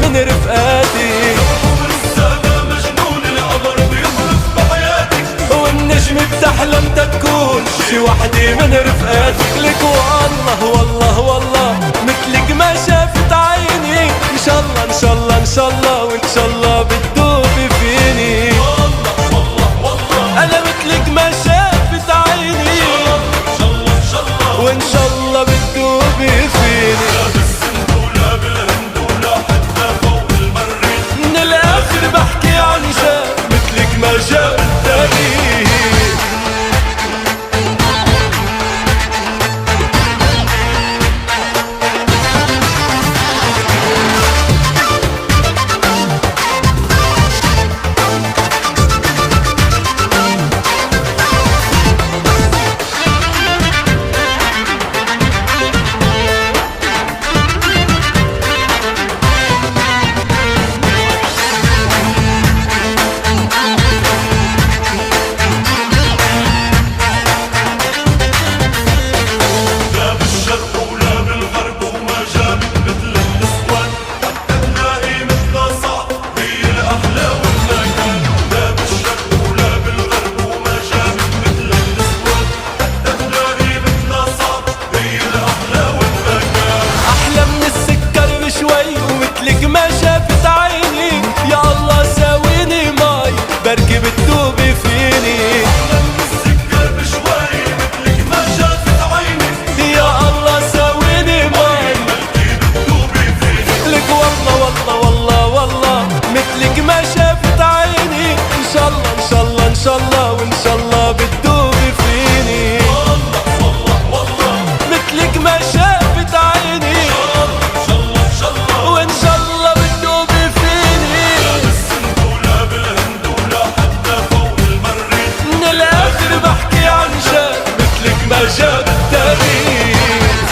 من رفقاتي. السادة مجنون القمر بيخلف بحياتك، والنجم بتحلم تكون شي وحدة من رفقاتك. لك والله والله والله مثلك ما شافت عيني، ان شاء الله ان شاء الله ان شاء الله وان شاء الله بتدوبي فيني. والله والله والله انا مثلك ما شافت عيني، ان شاء الله ان شاء الله وان شاء الله بتدوبي فيني. لا بالسند ولا بالهند ولا حتى فوق المريخ، من الاخر بحكي عن شاب مثلك ما جاب التاريخ. لا بالشرق ولا بالغرب وما جابت مثل النسوان، حتى تلاقي مثلها صعب هي الأحلى والمكان. لا بالشرق ولا بالغرب وما جابت مثل النسوان، حتى تلاقي مثلها صعب هي الأحلى والمكان. احلى من السكر بشوي ومثلك ما شافت عيني. يا الله ساويني ماي بركي بتدوبي فيني. أحلى من السكر بشوي مثلك ما شافت عيني، يا الله ساويني ماي بلكي بتدوبي فيني. لك والله والله والله والله مثلك ما شافت عيني. ان شاء الله ان شاء الله ان شاء الله وان شاء الله بتدوبي فيني. والله والله والله مثلك ما شافت عيني، إن شاء الله إن شاء الله وان شاء الله بتدوبي فيني. لا بالسند ولا بالهند ولا حتى فوق المريخ، من الاخر بحكي عن شاب مثلك ما جاب التاريخ.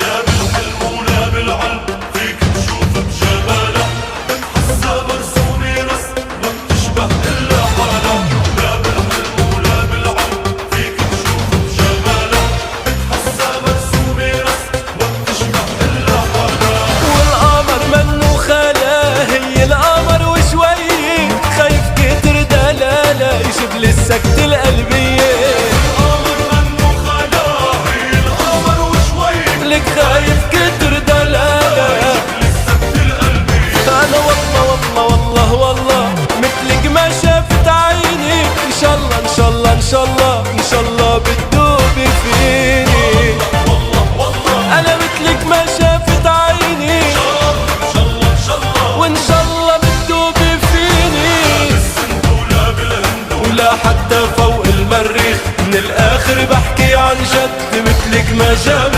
لا بالحلم ولا بالعلم فيك تشوف بجمالها، بتحسها مرسومة رسم ما بتشبه إلا حالها. لا بالحلم ولا بالعلم فيك تشوف بجمالها، بتحسها مرسومة رسم ما بتشبه إلا حالها. والقمر منه خلا هي القمر وشوي، خايف كتر دلالة يجيب لي السكتة القلبية. القمر منه خلا هي القمر وشوي، لك خايف كتر دلالة للسكت القلبي. انا والله والله والله والله مثلك ما شافت عيني. ان شاء الله ان شاء الله ان شاء الله ان شاء الله بتدوبي فيني. والله والله انا مثلك ما شافت عيني، إن شاء الله إن شاء الله وان شاء الله بتدوبي فيني. بالسند ولا بالهند ولا حتى فوق المريخ. من الاخر بحكي عن جد مثلك ما جاب